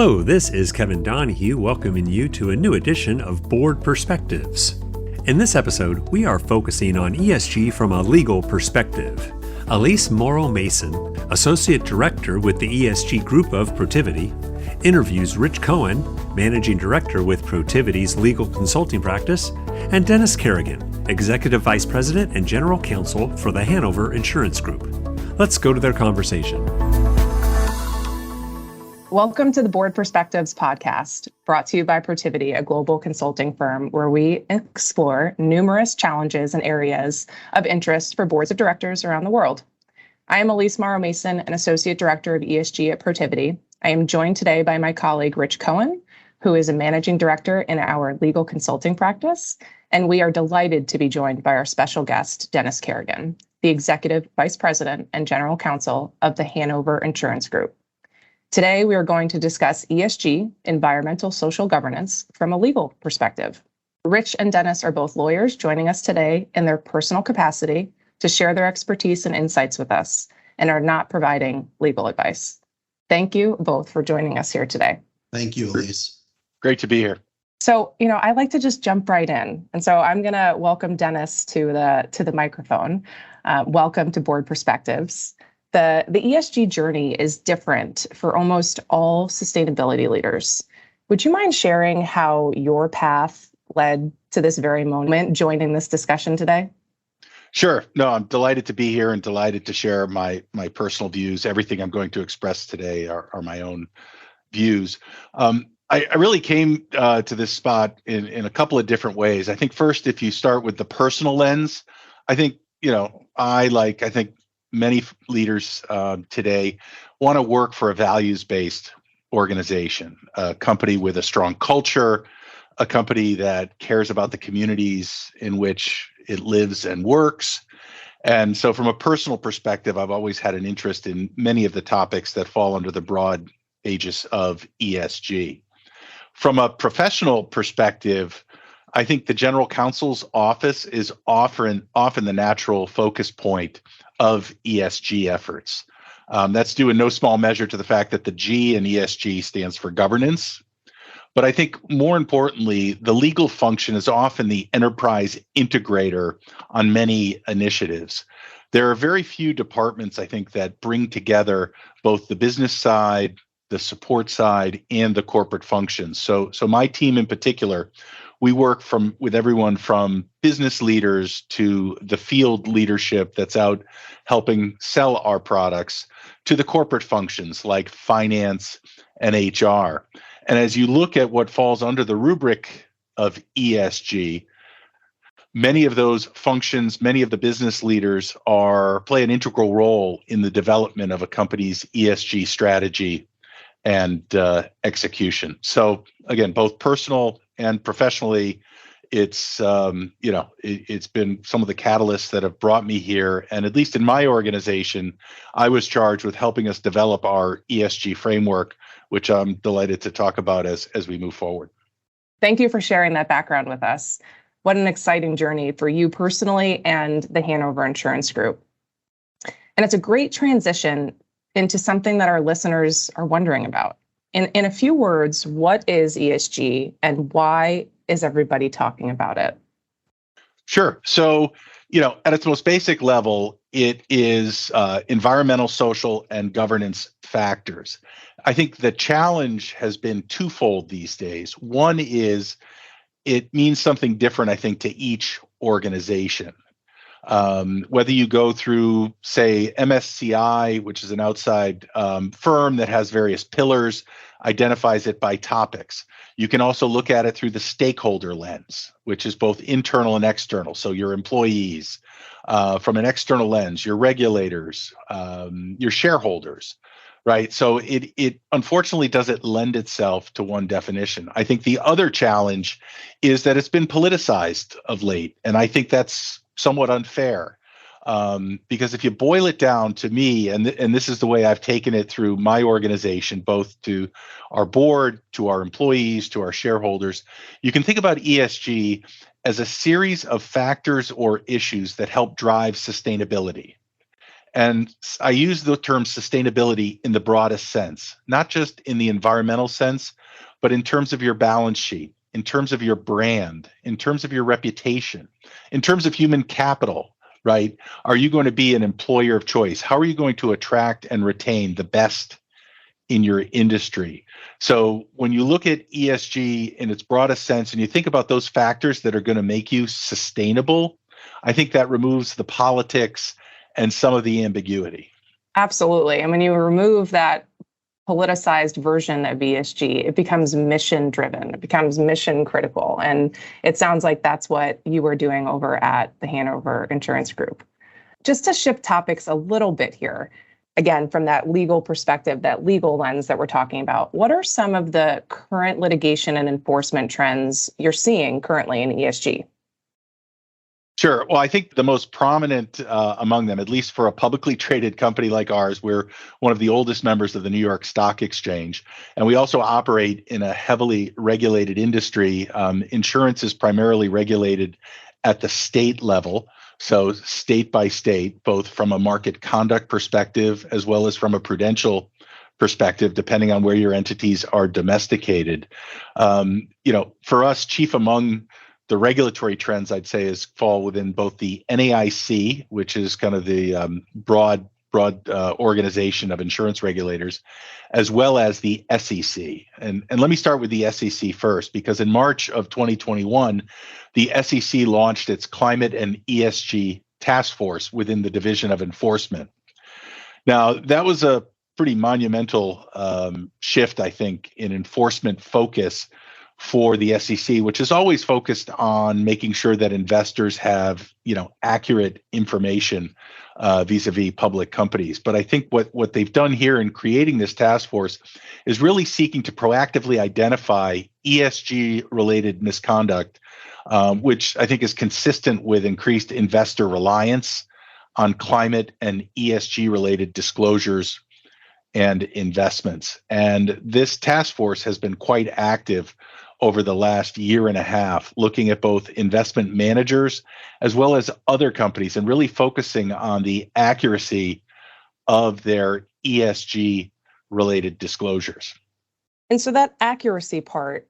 Hello, this is Kevin Donahue welcoming you to a new edition of Board Perspectives. In this episode, we are focusing on ESG from a legal perspective. Alyse Mauro Mason, Associate Director with the ESG Group of Protiviti, interviews Rich Cohen, Managing Director with Protiviti's legal consulting practice, and Dennis Kerrigan, Executive Vice President and General Counsel for the Hanover Insurance Group. Let's go to their conversation. Welcome to the Board Perspectives podcast, brought to you by Protiviti, a global consulting firm where we explore numerous challenges and areas of interest for boards of directors around the world. I am Alyse Mauro Mason, an Associate Director of ESG at Protiviti. I am joined today by my colleague, Rich Cohen, who is a Managing Director in our legal consulting practice. And we are delighted to be joined by our special guest, Dennis Kerrigan, the Executive Vice President and General Counsel of the Hanover Insurance Group. Today, we are going to discuss ESG, environmental social governance, from a legal perspective. Rich and Dennis are both lawyers joining us today in their personal capacity to share their expertise and insights with us and are not providing legal advice. Thank you both for joining us here today. Thank you, Alyse. Great to be here. So, I like to just jump right in. And so I'm going to welcome Dennis to the microphone. Welcome to Board Perspectives. The ESG journey is different for almost all sustainability leaders. Would you mind sharing how your path led to this very moment, joining this discussion today? Sure. No, I'm delighted to be here and delighted to share my personal views. Everything I'm going to express today are my own views. I really came to this spot in a couple of different ways. I think first, if you start with the personal lens, I think, I think many leaders today want to work for a values-based organization, a company with a strong culture, a company that cares about the communities in which it lives and works. And so from a personal perspective, I've always had an interest in many of the topics that fall under the broad aegis of ESG. From a professional perspective, I think the General Counsel's office is often the natural focus point of ESG efforts. That's due in no small measure to the fact that the G in ESG stands for governance. But I think more importantly, the legal function is often the enterprise integrator on many initiatives. There are very few departments, I think, that bring together both the business side, the support side, and the corporate functions. So my team in particular, we work with everyone from business leaders to the field leadership that's out helping sell our products to the corporate functions like finance and HR. And as you look at what falls under the rubric of ESG, many of those functions, many of the business leaders play an integral role in the development of a company's ESG strategy and execution. So again, both personal and professionally, it's been some of the catalysts that have brought me here. And at least in my organization, I was charged with helping us develop our ESG framework, which I'm delighted to talk about as we move forward. Thank you for sharing that background with us. What an exciting journey for you personally and the Hanover Insurance Group. And it's a great transition into something that our listeners are wondering about. In a few words, what is ESG and why is everybody talking about it? Sure. So, at its most basic level, it is environmental, social, and governance factors. I think the challenge has been twofold these days. One is it means something different, I think, to each organization. Whether you go through, say, MSCI, which is an outside firm that has various pillars, identifies it by topics. You can also look at it through the stakeholder lens, which is both internal and external. So your employees, from an external lens, your regulators, your shareholders, right? So it unfortunately doesn't lend itself to one definition. I think the other challenge is that it's been politicized of late, and I think that's somewhat unfair. Because if you boil it down to me, and this is the way I've taken it through my organization, both to our board, to our employees, to our shareholders, you can think about ESG as a series of factors or issues that help drive sustainability. And I use the term sustainability in the broadest sense, not just in the environmental sense, but in terms of your balance sheet, in terms of your brand, in terms of your reputation, in terms of human capital, right? Are you going to be an employer of choice? How are you going to attract and retain the best in your industry? So when you look at ESG in its broadest sense and you think about those factors that are going to make you sustainable, I think that removes the politics and some of the ambiguity. Absolutely. And when you remove that politicized version of ESG, it becomes mission driven, it becomes mission critical. And it sounds like that's what you were doing over at the Hanover Insurance Group. Just to shift topics a little bit here, again, from that legal perspective, that legal lens that we're talking about, what are some of the current litigation and enforcement trends you're seeing currently in ESG? Sure. Well, I think the most prominent among them, at least for a publicly traded company like ours, we're one of the oldest members of the New York Stock Exchange, and we also operate in a heavily regulated industry. Insurance is primarily regulated at the state level, so state by state, both from a market conduct perspective as well as from a prudential perspective, depending on where your entities are domesticated. For us, chief among the regulatory trends, I'd say, fall within both the NAIC, which is kind of the broad organization of insurance regulators, as well as the SEC. And let me start with the SEC first, because in March of 2021, the SEC launched its Climate and ESG Task Force within the Division of Enforcement. Now, that was a pretty monumental shift, I think, in enforcement focus for the SEC, which is always focused on making sure that investors have, accurate information vis-a-vis public companies. But I think what they've done here in creating this task force is really seeking to proactively identify ESG-related misconduct, which I think is consistent with increased investor reliance on climate and ESG-related disclosures and investments. And this task force has been quite active over the last year and a half, looking at both investment managers as well as other companies and really focusing on the accuracy of their ESG related disclosures. And so that accuracy part,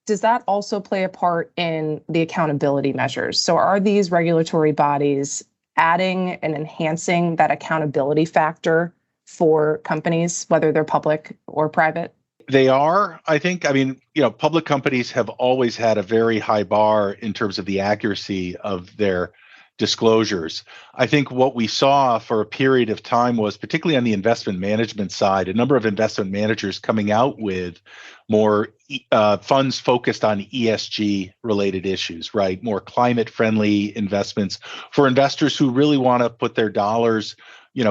does that also play a part in the accountability measures? So are these regulatory bodies adding and enhancing that accountability factor for companies, whether they're public or private? They are, I think. I mean, public companies have always had a very high bar in terms of the accuracy of their disclosures. I think what we saw for a period of time was, particularly on the investment management side, a number of investment managers coming out with more funds focused on ESG related issues, right? More climate friendly investments for investors who really want to put their dollars,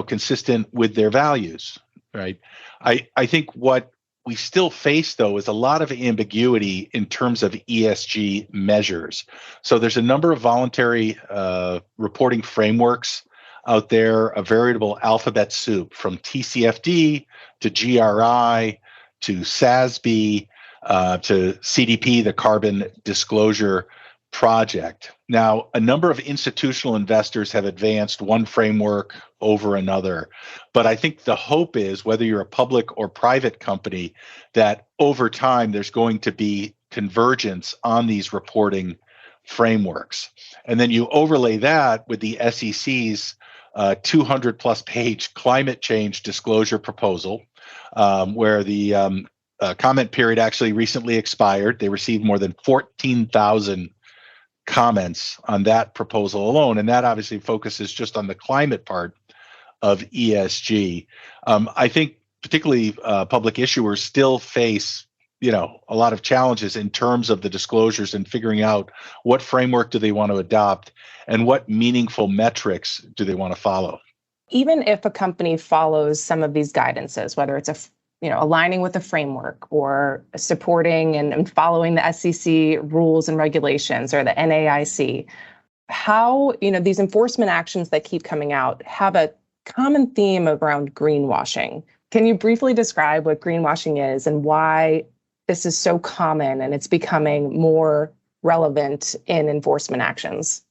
consistent with their values, right? I think what we still face, though, is a lot of ambiguity in terms of ESG measures. So there's a number of voluntary reporting frameworks out there, a veritable alphabet soup from TCFD to GRI to SASB to CDP, the Carbon Disclosure Project. Now, a number of institutional investors have advanced one framework over another. But I think the hope is, whether you're a public or private company, that over time there's going to be convergence on these reporting frameworks. And then you overlay that with the SEC's 200 plus page climate change disclosure proposal, where the comment period actually recently expired. They received more than 14,000 comments on that proposal alone. And that obviously focuses just on the climate part of ESG. I think particularly public issuers still face, a lot of challenges in terms of the disclosures and figuring out what framework do they want to adopt and what meaningful metrics do they want to follow. Even if a company follows some of these guidances, whether it's aligning with the framework or supporting and following the SEC rules and regulations or the NAIC, how, these enforcement actions that keep coming out have a common theme around greenwashing. Can you briefly describe what greenwashing is and why this is so common and it's becoming more relevant in enforcement actions?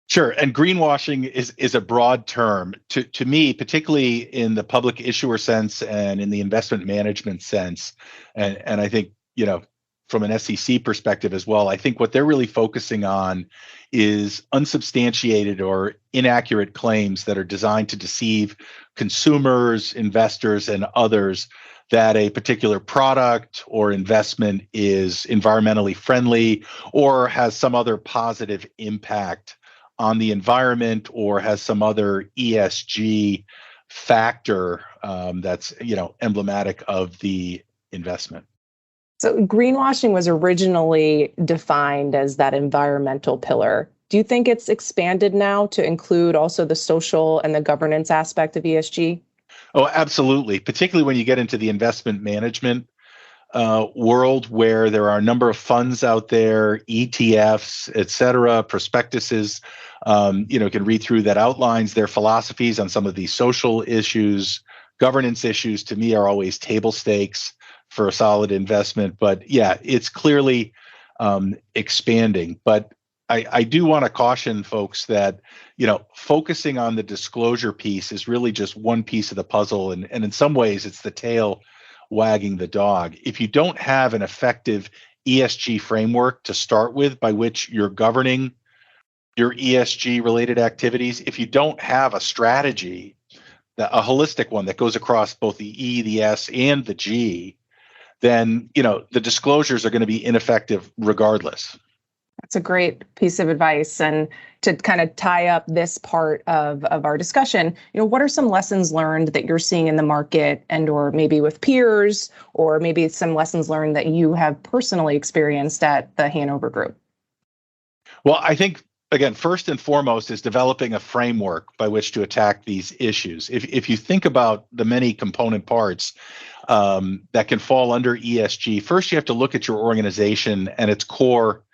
Sure. And greenwashing is a broad term. To me, particularly in the public issuer sense and in the investment management sense, and I think, from an SEC perspective as well, I think what they're really focusing on is unsubstantiated or inaccurate claims that are designed to deceive consumers, investors, and others that a particular product or investment is environmentally friendly or has some other positive impact on the environment or has some other ESG factor that's emblematic of the investment. So greenwashing was originally defined as that environmental pillar. Do you think it's expanded now to include also the social and the governance aspect of ESG? Oh, absolutely. Particularly when you get into the investment management world, where there are a number of funds out there, ETFs, et cetera, prospectuses, can read through that outlines their philosophies on some of these social issues. Governance issues, to me, are always table stakes for a solid investment. But yeah, it's clearly expanding. But I do want to caution folks that, focusing on the disclosure piece is really just one piece of the puzzle. And in some ways, it's the tail wagging the dog. If you don't have an effective ESG framework to start with by which you're governing your ESG related activities, if you don't have a strategy, a holistic one that goes across both the E, the S, and the G, then the disclosures are going to be ineffective regardless. That's a great piece of advice. And to kind of tie up this part of our discussion, what are some lessons learned that you're seeing in the market and or maybe with peers, or maybe some lessons learned that you have personally experienced at the Hanover Group? Well, I think, again, first and foremost is developing a framework by which to attack these issues. If you think about the many component parts that can fall under ESG, first you have to look at your organization and its core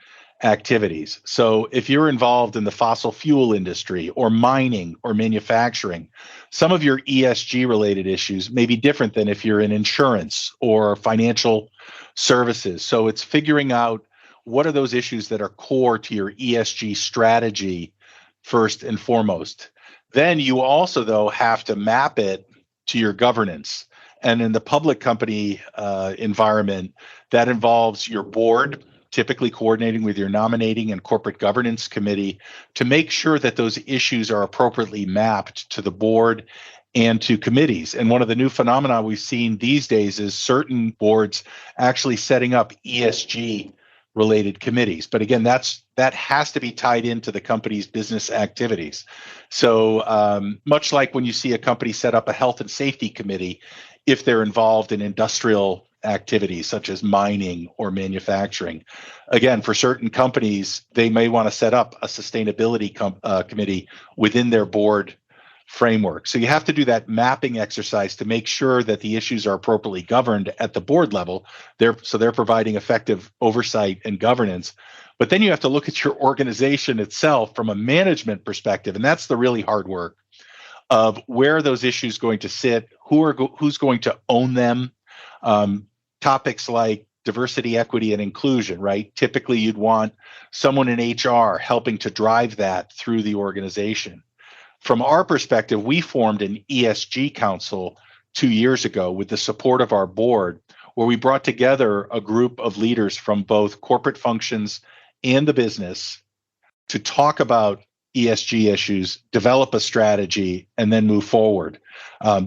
activities. So if you're involved in the fossil fuel industry or mining or manufacturing, some of your ESG related issues may be different than if you're in insurance or financial services. So it's figuring out what are those issues that are core to your ESG strategy first and foremost. Then you also, though, have to map it to your governance. And in the public company environment, that involves your board, typically coordinating with your nominating and corporate governance committee to make sure that those issues are appropriately mapped to the board and to committees. And one of the new phenomena we've seen these days is certain boards actually setting up ESG related committees. But again, that has to be tied into the company's business activities. So much like when you see a company set up a health and safety committee, if they're involved in industrial activities such as mining or manufacturing. Again, for certain companies, they may want to set up a sustainability committee within their board framework. So you have to do that mapping exercise to make sure that the issues are appropriately governed at the board level. They're providing effective oversight and governance. But then you have to look at your organization itself from a management perspective, and that's the really hard work of where are those issues going to sit, who's going to own them. Topics like diversity, equity, and inclusion, right? Typically, you'd want someone in HR helping to drive that through the organization. From our perspective, we formed an ESG Council 2 years ago with the support of our board, where we brought together a group of leaders from both corporate functions and the business to talk about ESG issues, develop a strategy, and then move forward.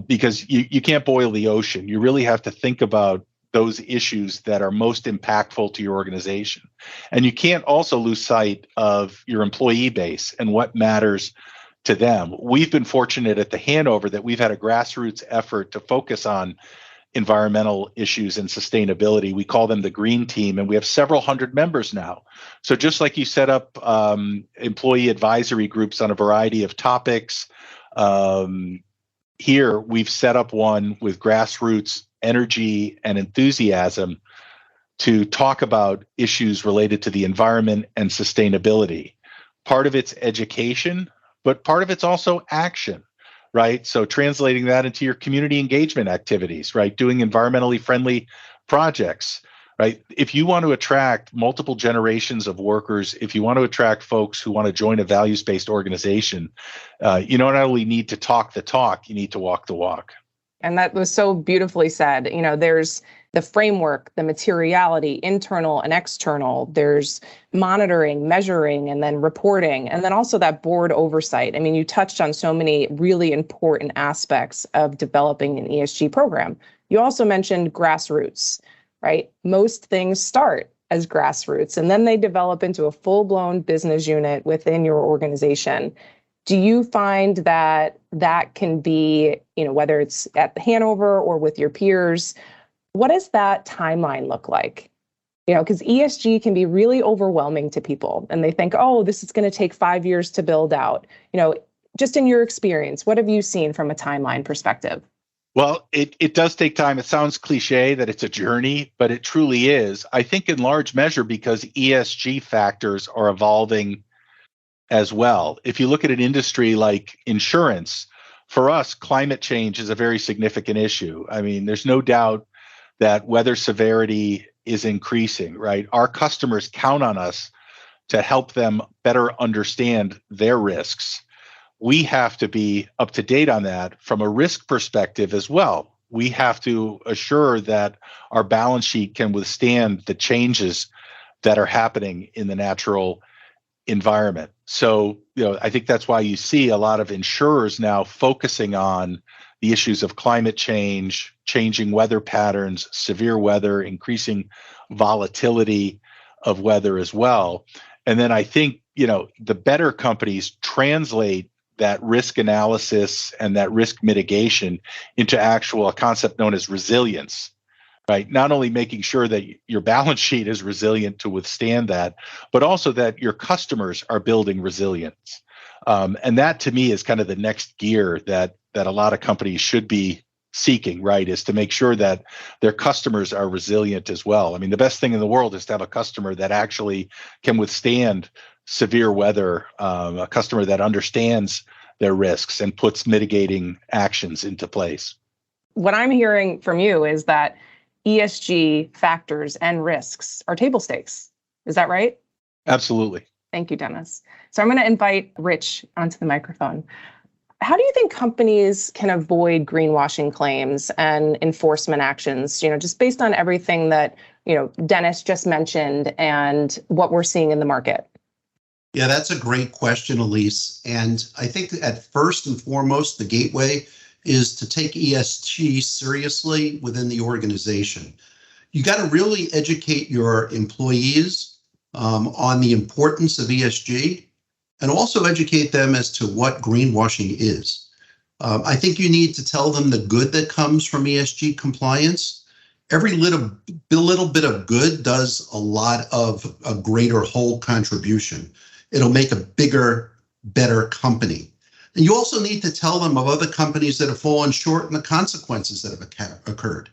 Because you can't boil the ocean. You really have to think about those issues that are most impactful to your organization. And you can't also lose sight of your employee base and what matters to them. We've been fortunate at the Hanover that we've had a grassroots effort to focus on environmental issues and sustainability. We call them the Green Team, and we have several hundred members now. So just like you set up employee advisory groups on a variety of topics, here we've set up one with grassroots energy and enthusiasm to talk about issues related to the environment and sustainability. Part of it's education, but part of it's also action, right? So translating that into your community engagement activities, right? Doing environmentally friendly projects, right? If you want to attract multiple generations of workers, if you want to attract folks who want to join a values-based organization, you not only need to talk the talk, you need to walk the walk. And that was so beautifully said. There's the framework, the materiality, internal and external. There's monitoring, measuring, and then reporting, and then also that board oversight. I mean, you touched on so many really important aspects of developing an ESG program. You also mentioned grassroots, right? Most things start as grassroots, and then they develop into a full-blown business unit within your organization. Do you find that that can be, whether it's at Hanover or with your peers, what does that timeline look like? Because ESG can be really overwhelming to people and they think, oh, this is going to take 5 years to build out. Just in your experience, what have you seen from a timeline perspective? Well, it does take time. It sounds cliche that it's a journey, but it truly is. I think in large measure because ESG factors are evolving as well. If you look at an industry like insurance, for us, climate change is a very significant issue. I mean, there's no doubt that weather severity is increasing, right? Our customers count on us to help them better understand their risks. We have to be up to date on that from a risk perspective as well. We have to assure that our balance sheet can withstand the changes that are happening in the natural environment. So, I think that's why you see a lot of insurers now focusing on the issues of climate change, changing weather patterns, severe weather, increasing volatility of weather as well. And then I think, the better companies translate that risk analysis and that risk mitigation into a concept known as resilience. Right. Not only making sure that your balance sheet is resilient to withstand that, but also that your customers are building resilience. And that to me is kind of the next gear that a lot of companies should be seeking, right, is to make sure that their customers are resilient as well. I mean, the best thing in the world is to have a customer that actually can withstand severe weather, a customer that understands their risks and puts mitigating actions into place. What I'm hearing from you is that ESG factors and risks are table stakes. Is that right? Absolutely. Thank you, Dennis. So I'm going to invite Rich onto the microphone. How do you think companies can avoid greenwashing claims and enforcement actions, just based on everything that, Dennis just mentioned and what we're seeing in the market? Yeah, that's a great question, Alyse. And I think at first and foremost, the gateway is to take ESG seriously within the organization. You got to really educate your employees on the importance of ESG and also educate them as to what greenwashing is. I think you need to tell them the good that comes from ESG compliance. Every little bit of good does a lot of a greater whole contribution. It'll make a bigger, better company. And you also need to tell them of other companies that have fallen short and the consequences that have occurred.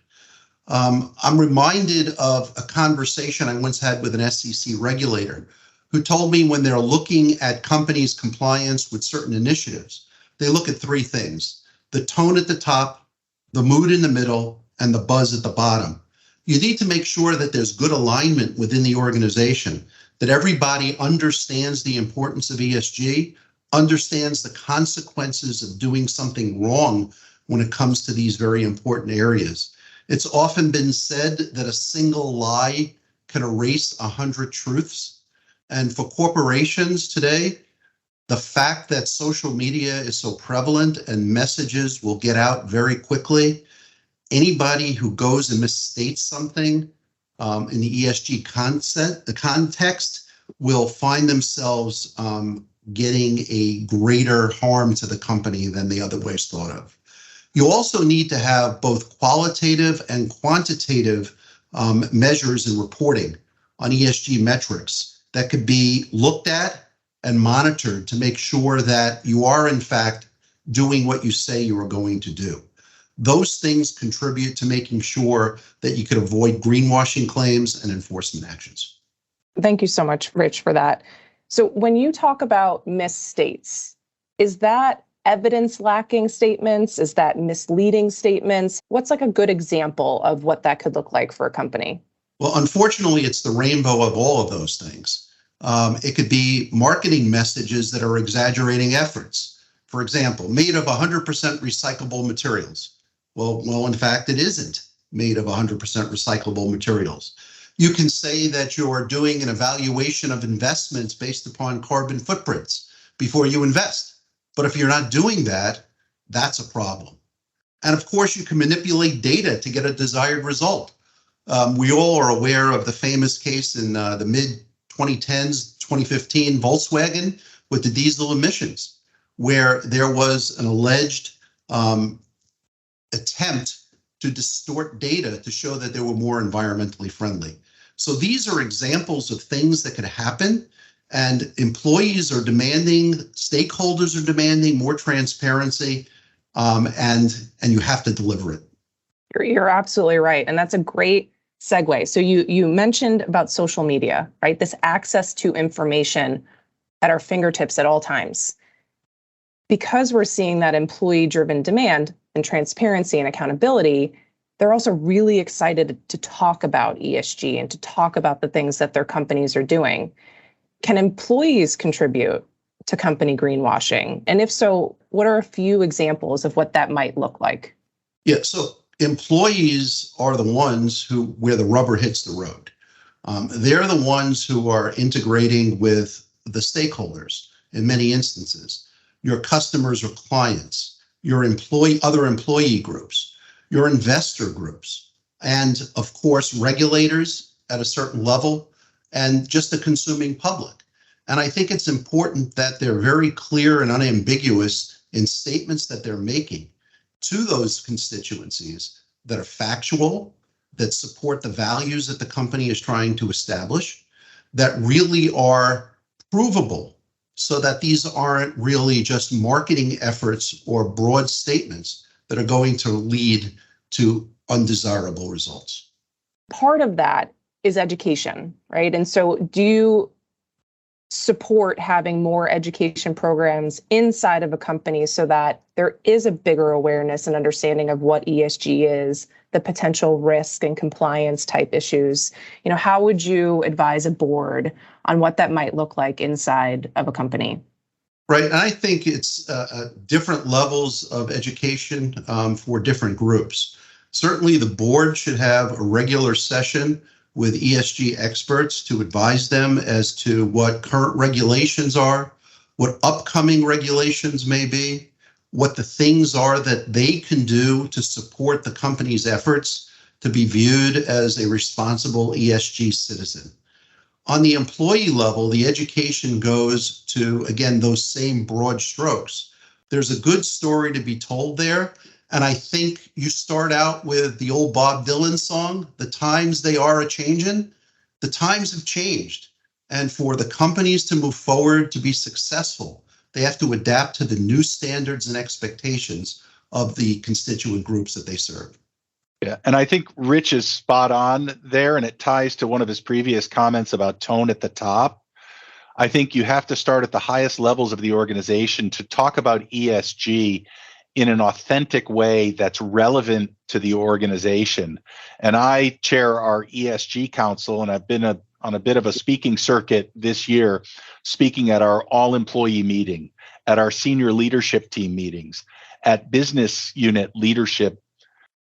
I'm reminded of a conversation I once had with an SEC regulator who told me when they're looking at companies' compliance with certain initiatives, they look at three things: the tone at the top, the mood in the middle, and the buzz at the bottom. You need to make sure that there's good alignment within the organization, that everybody understands the importance of ESG, understands the consequences of doing something wrong when it comes to these very important areas. It's often been said that a single lie can erase 100 truths. And for corporations today, the fact that social media is so prevalent and messages will get out very quickly, anybody who goes and misstates something in the ESG context will find themselves getting a greater harm to the company than they otherwise thought of. You also need to have both qualitative and quantitative measures and reporting on ESG metrics that could be looked at and monitored to make sure that you are, in fact, doing what you say you are going to do. Those things contribute to making sure that you can avoid greenwashing claims and enforcement actions. Thank you so much, Rich, for that. So when you talk about misstates, is that evidence lacking statements? Is that misleading statements? What's like a good example of what that could look like for a company? Well, unfortunately, it's the rainbow of all of those things. It could be marketing messages that are exaggerating efforts. For example, made of 100% recyclable materials. Well, in fact, it isn't made of 100% recyclable materials. You can say that you're doing an evaluation of investments based upon carbon footprints before you invest. But if you're not doing that, that's a problem. And of course, you can manipulate data to get a desired result. We all are aware of the famous case in the mid-2010s, 2015 Volkswagen with the diesel emissions, where there was an alleged attempt to distort data to show that they were more environmentally friendly. So these are examples of things that could happen, and employees are demanding, stakeholders are demanding more transparency, and you have to deliver it. You're absolutely right. And that's a great segue. So you mentioned about social media, right? This access to information at our fingertips at all times. Because we're seeing that employee-driven demand and transparency and accountability, they're also really excited to talk about ESG and to talk about the things that their companies are doing. Can employees contribute to company greenwashing? And if so, what are a few examples of what that might look like? Yeah, so employees are the ones where the rubber hits the road. They're the ones who are integrating with the stakeholders in many instances. Your customers or clients, your other employee groups, your investor groups, and of course, regulators at a certain level, and just the consuming public. And I think it's important that they're very clear and unambiguous in statements that they're making to those constituencies that are factual, that support the values that the company is trying to establish, that really are provable, so that these aren't really just marketing efforts or broad statements that are going to lead to undesirable results. Part of that is education, right? And so do you support having more education programs inside of a company so that there is a bigger awareness and understanding of what ESG is, the potential risk and compliance type issues? You know, how would you advise a board on what that might look like inside of a company? Right. And I think it's different levels of education for different groups. Certainly the board should have a regular session with ESG experts to advise them as to what current regulations are, what upcoming regulations may be, what the things are that they can do to support the company's efforts to be viewed as a responsible ESG citizen. On the employee level, the education goes to, again, those same broad strokes. There's a good story to be told there. And I think you start out with the old Bob Dylan song, "The times they are a-changin'." The times have changed. And for the companies to move forward, to be successful, they have to adapt to the new standards and expectations of the constituent groups that they serve. Yeah, and I think Rich is spot on there, and it ties to one of his previous comments about tone at the top. I think you have to start at the highest levels of the organization to talk about ESG in an authentic way that's relevant to the organization. And I chair our ESG Council, and I've been on a bit of a speaking circuit this year, speaking at our all-employee meeting, at our senior leadership team meetings, at business unit leadership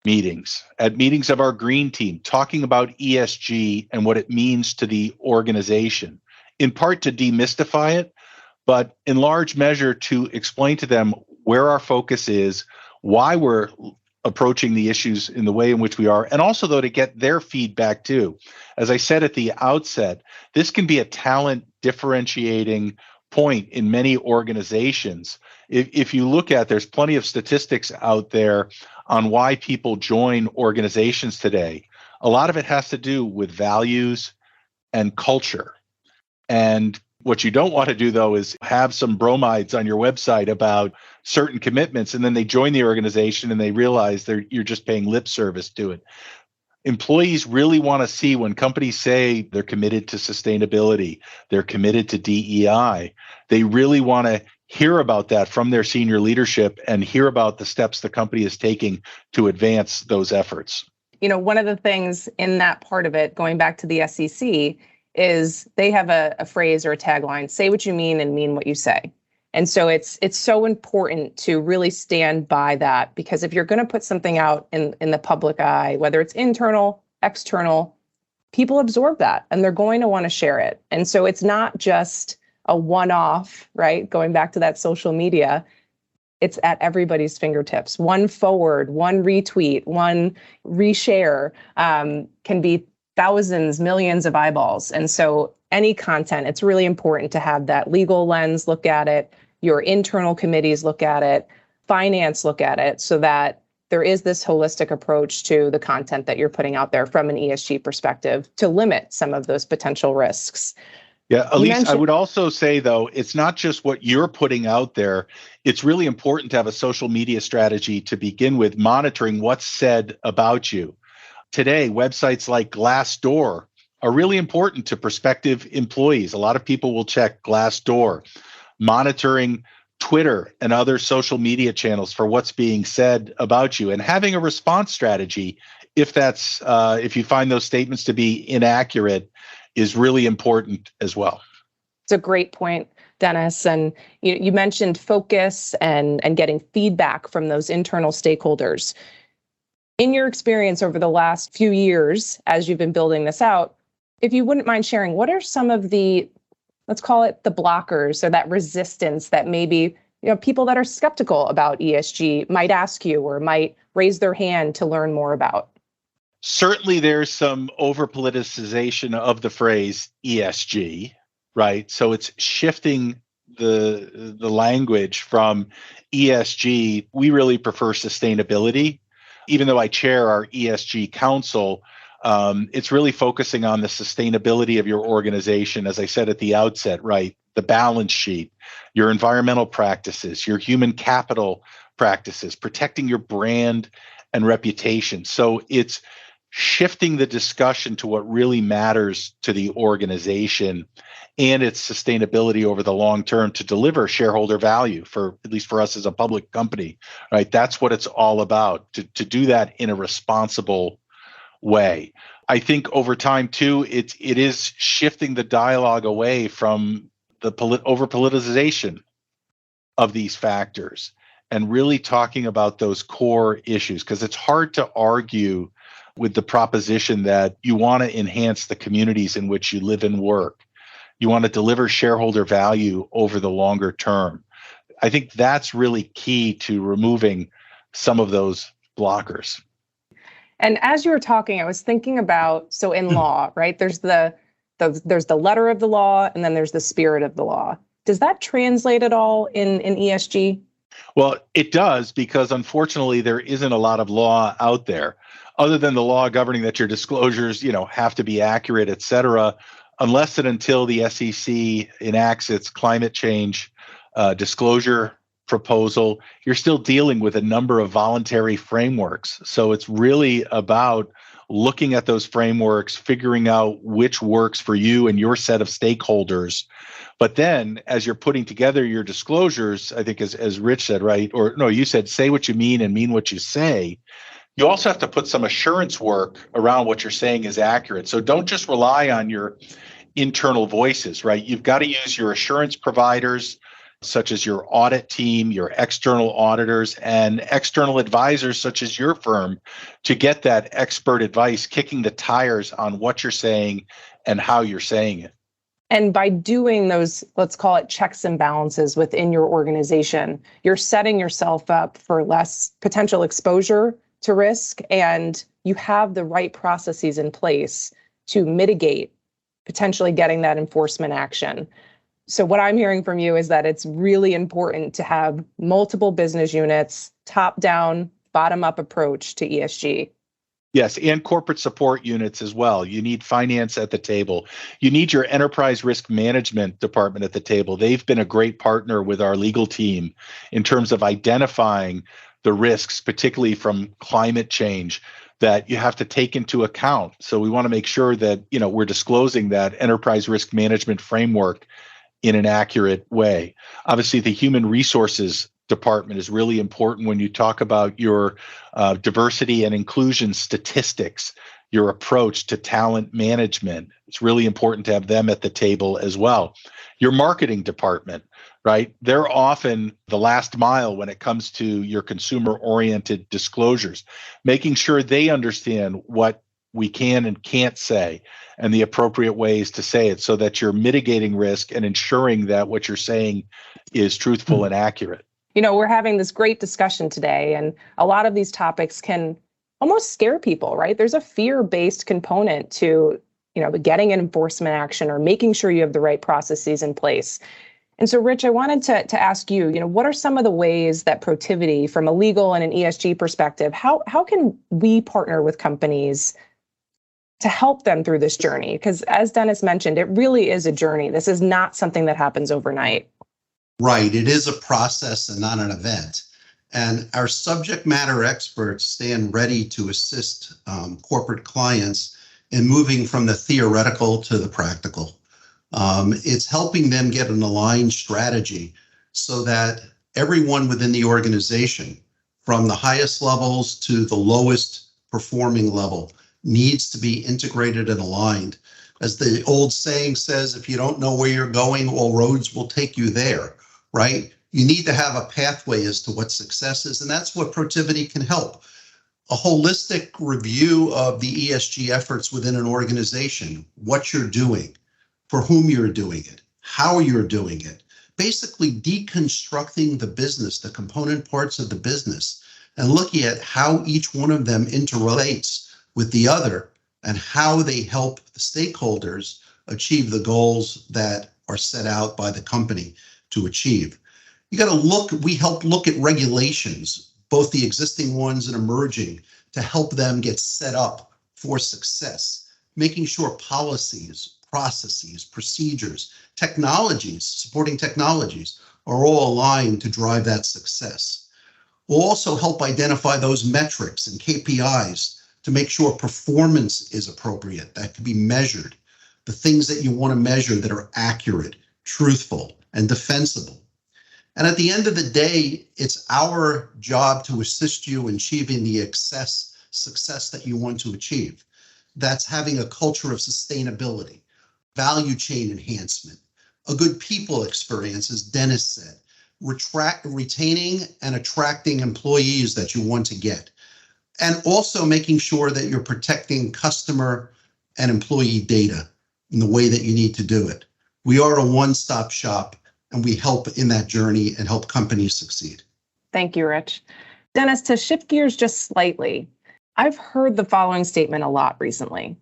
meetings, at meetings of our green team, talking about ESG and what it means to the organization, in part to demystify it, but in large measure to explain to them where our focus is, why we're approaching the issues in the way in which we are, and also, though, to get their feedback too. As I said at the outset, this can be a talent differentiating point in many organizations. If you look at, there's plenty of statistics out there on why people join organizations today. A lot of it has to do with values and culture. And what you don't want to do, though, is have some bromides on your website about certain commitments, and then they join the organization and they realize you're just paying lip service to it. Employees really want to see when companies say they're committed to sustainability, they're committed to DEI. They really want to hear about that from their senior leadership and hear about the steps the company is taking to advance those efforts. one of the things in that part of it, going back to the SEC, is they have a phrase or a tagline: say what you mean and mean what you say. And so it's so important to really stand by that, because if you're going to put something out in the public eye, whether it's internal, external, people absorb that and they're going to want to share it. And so it's not just a one-off, right? Going back to that social media, it's at everybody's fingertips. One forward, one retweet, one reshare can be thousands, millions of eyeballs. And so any content, it's really important to have that legal lens look at it, your internal committees look at it, finance look at it, so that there is this holistic approach to the content that you're putting out there from an ESG perspective to limit some of those potential risks. Yeah, Alyse, I would also say, though, it's not just what you're putting out there. It's really important to have a social media strategy to begin with, monitoring what's said about you. Today, websites like Glassdoor are really important to prospective employees. A lot of people will check Glassdoor, monitoring Twitter and other social media channels for what's being said about you, and having a response strategy if you find those statements to be inaccurate is really important as well. It's a great point, Dennis. And you mentioned focus and getting feedback from those internal stakeholders. In your experience over the last few years, as you've been building this out, if you wouldn't mind sharing, what are some of the, let's call it the blockers or that resistance that maybe people that are skeptical about ESG might ask you or might raise their hand to learn more about? Certainly, there's some over-politicization of the phrase ESG, right? So it's shifting the language from ESG. We really prefer sustainability. Even though I chair our ESG Council, it's really focusing on the sustainability of your organization, as I said at the outset, right? The balance sheet, your environmental practices, your human capital practices, protecting your brand and reputation. So it's shifting the discussion to what really matters to the organization and its sustainability over the long term to deliver shareholder value, for at least for us as a public company, right? That's what it's all about, to do that in a responsible way. I think over time too, it is shifting the dialogue away from the over politicization of these factors and really talking about those core issues, because it's hard to argue with the proposition that you want to enhance the communities in which you live and work. You want to deliver shareholder value over the longer term. I think that's really key to removing some of those blockers. And as you were talking, I was thinking about, so in law, right, there's the letter of the law and then there's the spirit of the law. Does that translate at all in ESG? Well, it does, because unfortunately there isn't a lot of law out there other than the law governing that your disclosures, have to be accurate, et cetera, unless and until the SEC enacts its climate change disclosure proposal. You're still dealing with a number of voluntary frameworks. So it's really about looking at those frameworks, figuring out which works for you and your set of stakeholders. But then as you're putting together your disclosures, I think as Rich said, right? Or no, you said, say what you mean and mean what you say. You also have to put some assurance work around what you're saying is accurate. So don't just rely on your internal voices, right? You've got to use your assurance providers, such as your audit team, your external auditors, and external advisors, such as your firm, to get that expert advice, kicking the tires on what you're saying and how you're saying it. And by doing those, let's call it checks and balances within your organization, you're setting yourself up for less potential exposure to risk, and you have the right processes in place to mitigate potentially getting that enforcement action. So what I'm hearing from you is that it's really important to have multiple business units, top-down, bottom-up approach to ESG. Yes, and corporate support units as well. You need finance at the table. You need your enterprise risk management department at the table. They've been a great partner with our legal team in terms of identifying the risks, particularly from climate change, that you have to take into account. So we want to make sure that we're disclosing that enterprise risk management framework in an accurate way. Obviously, the human resources department is really important when you talk about your diversity and inclusion statistics, your approach to talent management. It's really important to have them at the table as well. Your marketing department, right? They're often the last mile when it comes to your consumer-oriented disclosures, making sure they understand what we can and can't say and the appropriate ways to say it so that you're mitigating risk and ensuring that what you're saying is truthful and accurate. We're having this great discussion today, and a lot of these topics can almost scare people, right? There's a fear-based component to, getting an enforcement action or making sure you have the right processes in place. And so, Rich, I wanted to ask you, what are some of the ways that Protiviti, from a legal and an ESG perspective, how can we partner with companies to help them through this journey? Because as Dennis mentioned, it really is a journey. This is not something that happens overnight. Right. It is a process and not an event. And our subject matter experts stand ready to assist corporate clients in moving from the theoretical to the practical. It's helping them get an aligned strategy so that everyone within the organization, from the highest levels to the lowest performing level, needs to be integrated and aligned. As the old saying says, if you don't know where you're going, all roads will take you there, right? You need to have a pathway as to what success is, and that's what Protiviti can help. A holistic review of the ESG efforts within an organization, what you're doing, for whom you're doing it, how you're doing it, basically deconstructing the business, the component parts of the business, and looking at how each one of them interrelates with the other and how they help the stakeholders achieve the goals that are set out by the company to achieve. You got to look, we help look at regulations, both the existing ones and emerging, to help them get set up for success, making sure policies, processes, procedures, technologies, supporting technologies are all aligned to drive that success. We'll also help identify those metrics and KPIs to make sure performance is appropriate, that can be measured, the things that you want to measure that are accurate, truthful, and defensible. And at the end of the day, it's our job to assist you in achieving the success that you want to achieve. That's having a culture of sustainability, value chain enhancement, a good people experience, as Dennis said, retaining and attracting employees that you want to get, and also making sure that you're protecting customer and employee data in the way that you need to do it. We are a one-stop shop, and we help in that journey and help companies succeed. Thank you, Rich. Dennis, to shift gears just slightly, I've heard the following statement a lot recently.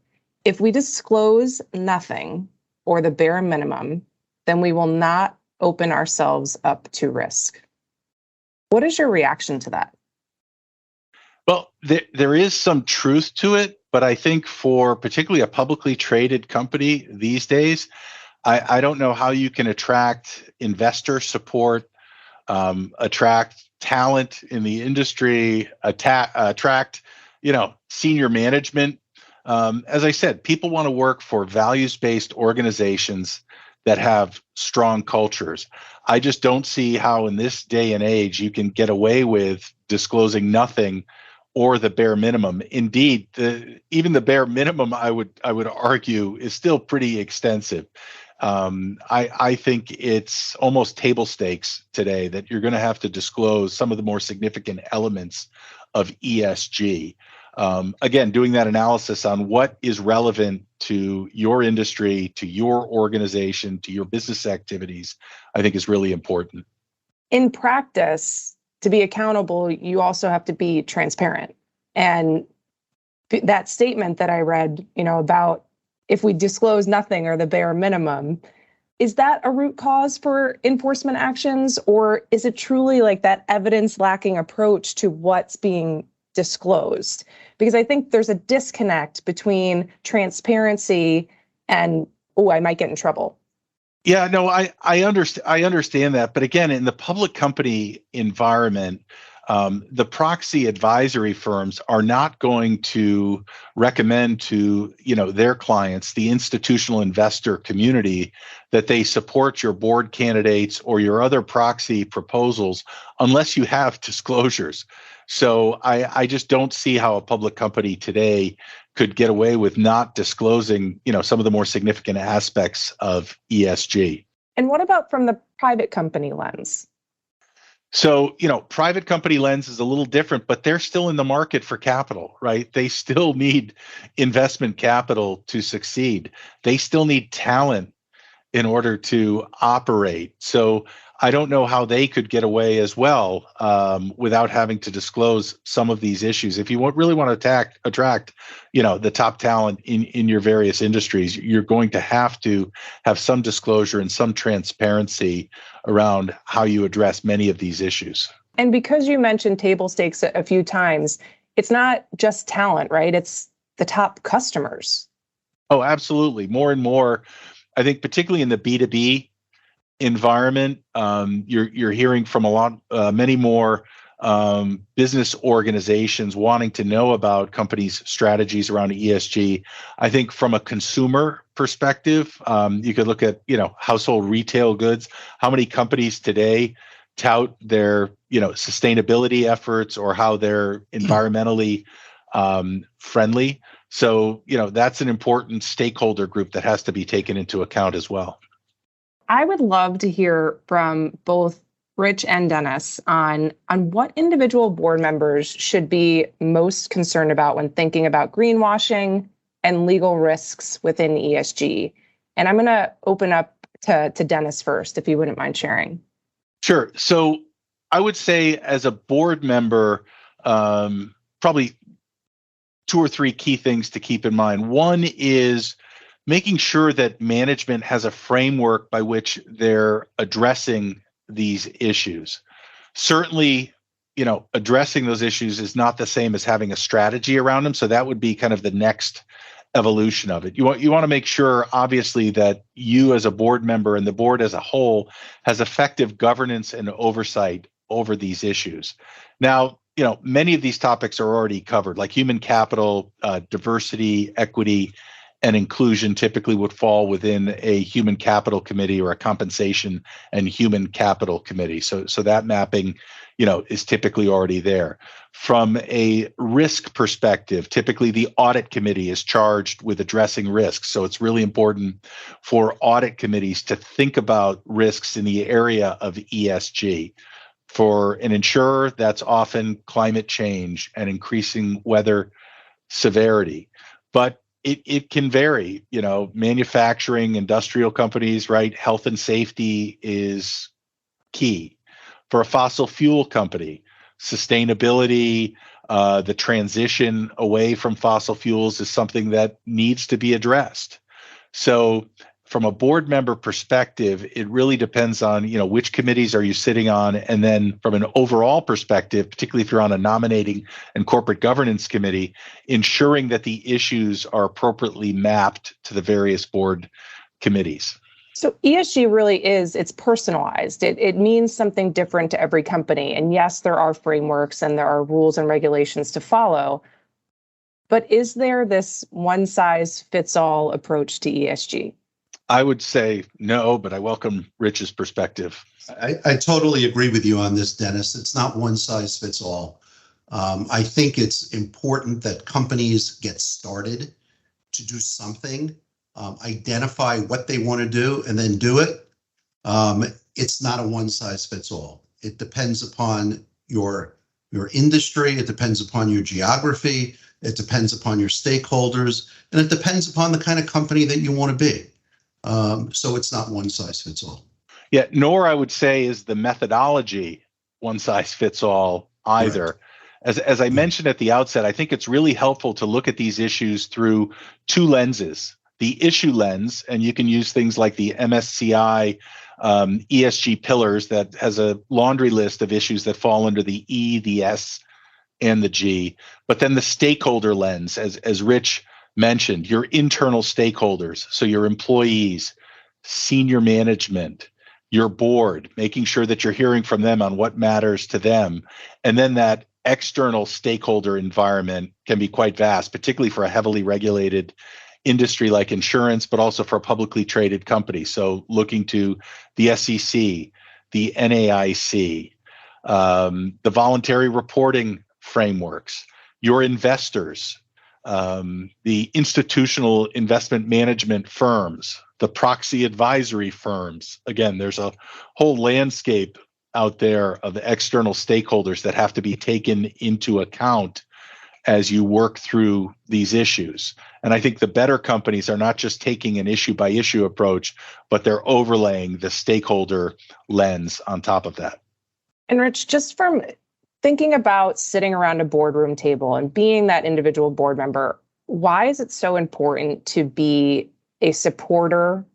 If we disclose nothing or the bare minimum, then we will not open ourselves up to risk. What is your reaction to that? Well, there is some truth to it, but I think for particularly a publicly traded company these days, I don't know how you can attract investor support, attract talent in the industry, attract, senior management. As I said, people want to work for values-based organizations that have strong cultures. I just don't see how in this day and age you can get away with disclosing nothing or the bare minimum. Indeed, even the bare minimum, I would argue, is still pretty extensive. I think it's almost table stakes today that you're going to have to disclose some of the more significant elements of ESG. Again, doing that analysis on what is relevant to your industry, to your organization, to your business activities, I think is really important. In practice, to be accountable, you also have to be transparent. And that statement that I read, about if we disclose nothing or the bare minimum, is that a root cause for enforcement actions, or is it truly like that evidence lacking approach to what's being disclosed? Because I think there's a disconnect between transparency and, I might get in trouble. Yeah, no, I understand that. But again, in the public company environment, The proxy advisory firms are not going to recommend to their clients, the institutional investor community, that they support your board candidates or your other proxy proposals unless you have disclosures. So I just don't see how a public company today could get away with not disclosing, some of the more significant aspects of ESG. And what about from the private company lens? So, private company lens is a little different, but they're still in the market for capital, right? They still need investment capital to succeed. They still need talent in order to operate. So I don't know how they could get away as well without having to disclose some of these issues. If you really want to attract, the top talent in your various industries, you're going to have some disclosure and some transparency around how you address many of these issues. And because you mentioned table stakes a few times, it's not just talent, right? It's the top customers. Oh, absolutely. More and more, I think, particularly in the B2B environment, you're hearing from many more business organizations wanting to know about companies' strategies around ESG. I think from a consumer perspective, you could look at household retail goods. How many companies today tout their sustainability efforts or how they're environmentally friendly? So that's an important stakeholder group that has to be taken into account as well. I would love to hear from both Rich and Dennis on what individual board members should be most concerned about when thinking about greenwashing and legal risks within ESG. And I'm going to open up to Dennis first, if you wouldn't mind sharing. Sure. So I would say as a board member, probably 2 or 3 key things to keep in mind. One is making sure that management has a framework by which they're addressing these issues. Certainly, addressing those issues is not the same as having a strategy around them. So that would be kind of the next evolution of it. You want to make sure, obviously, that you as a board member and the board as a whole has effective governance and oversight over these issues. Now, many of these topics are already covered, like human capital, diversity, equity, and inclusion typically would fall within a human capital committee or a compensation and human capital committee. So that mapping, is typically already there. From a risk perspective, typically the audit committee is charged with addressing risks. So it's really important for audit committees to think about risks in the area of ESG. For an insurer, that's often climate change and increasing weather severity. But it can vary, manufacturing, industrial companies, right? Health and safety is key. For a fossil fuel company, sustainability, the transition away from fossil fuels is something that needs to be addressed. So from a board member perspective, it really depends on, which committees are you sitting on? And then from an overall perspective, particularly if you're on a nominating and corporate governance committee, ensuring that the issues are appropriately mapped to the various board committees. So ESG really it's personalized. It means something different to every company. And yes, there are frameworks and there are rules and regulations to follow. But is there this one-size-fits-all approach to ESG? I would say no, but I welcome Rich's perspective. I totally agree with you on this, Dennis. It's not one size fits all. I think it's important that companies get started to do something, identify what they want to do, and then do it. It's not a one size fits all. It depends upon your industry. It depends upon your geography. It depends upon your stakeholders, and it depends upon the kind of company that you want to be. So it's not one size fits all. Yeah, nor I would say is the methodology one size fits all either. Right. As I mentioned at the outset, I think it's really helpful to look at these issues through 2 lenses. The issue lens, and you can use things like the MSCI ESG pillars that has a laundry list of issues that fall under the E, the S, and the G. But then the stakeholder lens, as Rich mentioned, your internal stakeholders, so your employees, senior management, your board, making sure that you're hearing from them on what matters to them. And then that external stakeholder environment can be quite vast, particularly for a heavily regulated industry like insurance, but also for a publicly traded company. So looking to the SEC, the NAIC, the voluntary reporting frameworks, your investors, the institutional investment management firms, the proxy advisory firms. Again, there's a whole landscape out there of external stakeholders that have to be taken into account as you work through these issues. And I think the better companies are not just taking an issue by issue approach, but they're overlaying the stakeholder lens on top of that. And Rich, just from thinking about sitting around a boardroom table and being that individual board member, why is it so important to be a supporter,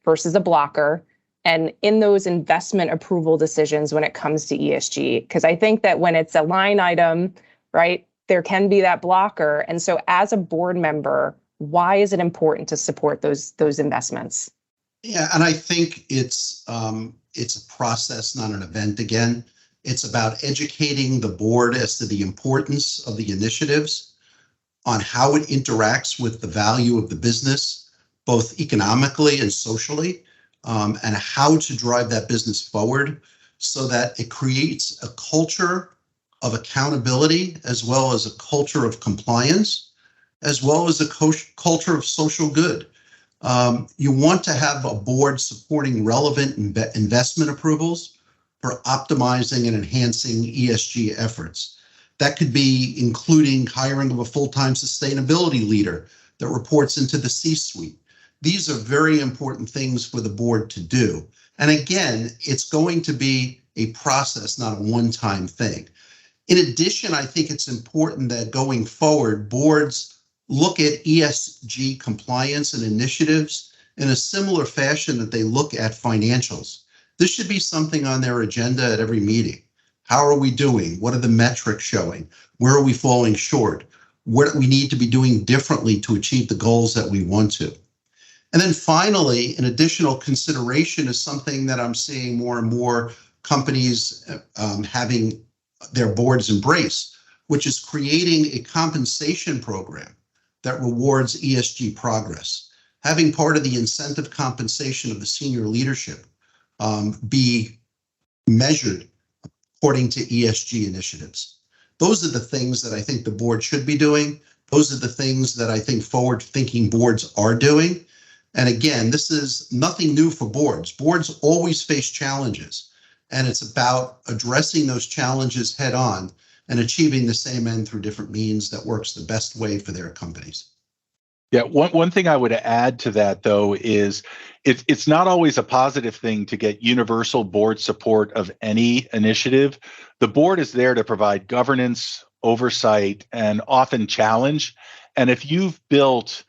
versus a blocker, and in those investment approval decisions when it comes to ESG? Because I think that when it's a line item, right, there can be that blocker. And so as a board member, why is it important to support those investments? Yeah, and I think it's a process, not an event again. It's about educating the board as to the importance of the initiatives, on how it interacts with the value of the business, both economically and socially, and how to drive that business forward so that it creates a culture of accountability, as well as a culture of compliance, as well as a culture of social good. You want to have a board supporting relevant investment approvals for optimizing and enhancing ESG efforts. That could be including hiring of a full-time sustainability leader that reports into the C-suite. These are very important things for the board to do. And again, it's going to be a process, not a one-time thing. In addition, I think it's important that going forward, boards look at ESG compliance and initiatives in a similar fashion that they look at financials. This should be something on their agenda at every meeting. How are we doing? What are the metrics showing? Where are we falling short? What do we need to be doing differently to achieve the goals that we want to? And then finally, an additional consideration is something that I'm seeing more and more companies having their boards embrace, which is creating a compensation program that rewards ESG progress. Having part of the incentive compensation of the senior leadership be measured according to ESG initiatives. Those are the things that I think the board should be doing. Those are the things that I think forward-thinking boards are doing. And again, this is nothing new for boards. Boards always face challenges, and it's about addressing those challenges head on and achieving the same end through different means that works the best way for their companies. Yeah, one thing I would add to that, though, is it's not always a positive thing to get universal board support of any initiative. The board is there to provide governance, oversight, and often challenge. And if you've built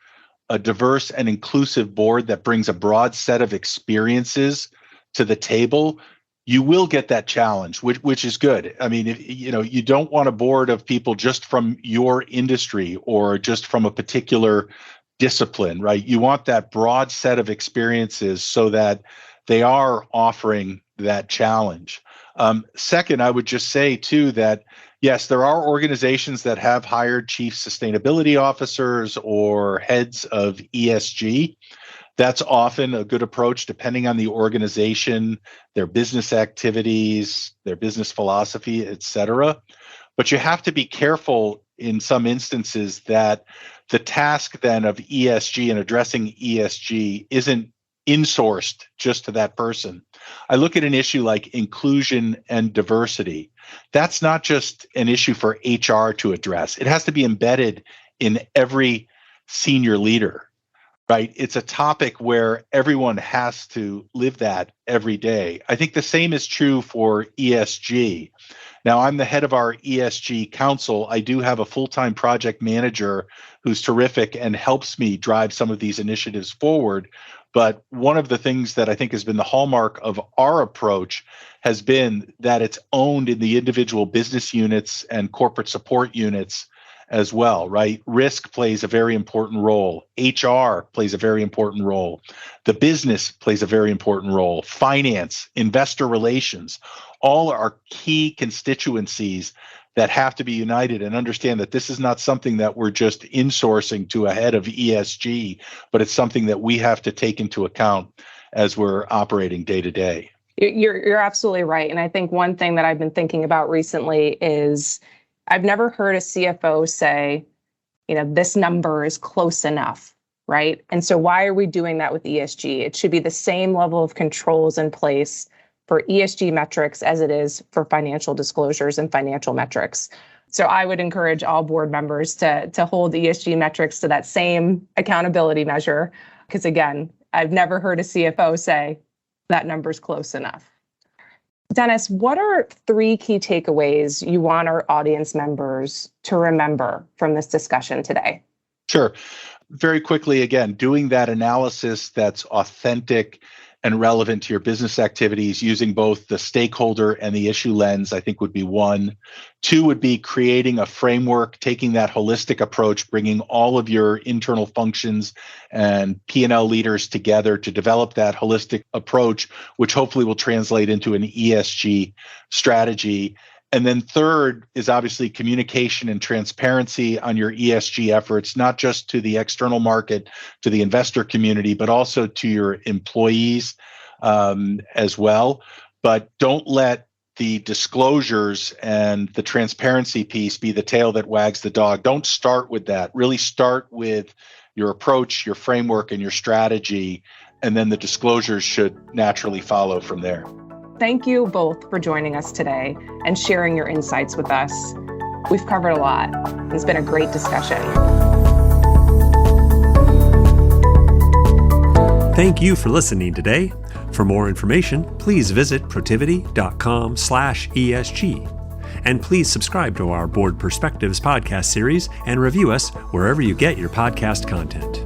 a diverse and inclusive board that brings a broad set of experiences to the table, you will get that challenge, which is good. I mean, you don't want a board of people just from your industry or just from a particular discipline, right? You want that broad set of experiences so that they are offering that challenge. Second, I would just say too that yes, there are organizations that have hired chief sustainability officers or heads of ESG. That's often a good approach depending on the organization, their business activities, their business philosophy, et cetera. But you have to be careful in some instances that the task then of ESG and addressing ESG isn't insourced just to that person. I look at an issue like inclusion and diversity. That's not just an issue for HR to address. It has to be embedded in every senior leader, right? It's a topic where everyone has to live that every day. I think the same is true for ESG. Now, I'm the head of our ESG Counsel. I do have a full-time project manager who's terrific and helps me drive some of these initiatives forward. But one of the things that I think has been the hallmark of our approach has been that it's owned in the individual business units and corporate support units as well, right? Risk plays a very important role. HR plays a very important role. The business plays a very important role. Finance, investor relations, all are key constituencies that have to be united and understand that this is not something that we're just insourcing to a head of ESG, but it's something that we have to take into account as we're operating day to day. You're absolutely right. And I think one thing that I've been thinking about recently is I've never heard a CFO say, this number is close enough, right? And so why are we doing that with ESG? It should be the same level of controls in place for ESG metrics as it is for financial disclosures and financial metrics. So I would encourage all board members to hold ESG metrics to that same accountability measure. Because again, I've never heard a CFO say that number's close enough. Dennis, what are 3 key takeaways you want our audience members to remember from this discussion today? Sure. Very quickly, again, doing that analysis that's authentic and relevant to your business activities using both the stakeholder and the issue lens, I think would be 1. 2 would be creating a framework, taking that holistic approach, bringing all of your internal functions and P&L leaders together to develop that holistic approach, which hopefully will translate into an ESG strategy. And then 3rd is obviously communication and transparency on your ESG efforts, not just to the external market, to the investor community, but also to your employees as well. But don't let the disclosures and the transparency piece be the tail that wags the dog. Don't start with that. Really start with your approach, your framework, and your strategy, and then the disclosures should naturally follow from there. Thank you both for joining us today and sharing your insights with us. We've covered a lot. It's been a great discussion. Thank you for listening today. For more information, please visit protiviti.com/ESG. And please subscribe to our Board Perspectives podcast series and review us wherever you get your podcast content.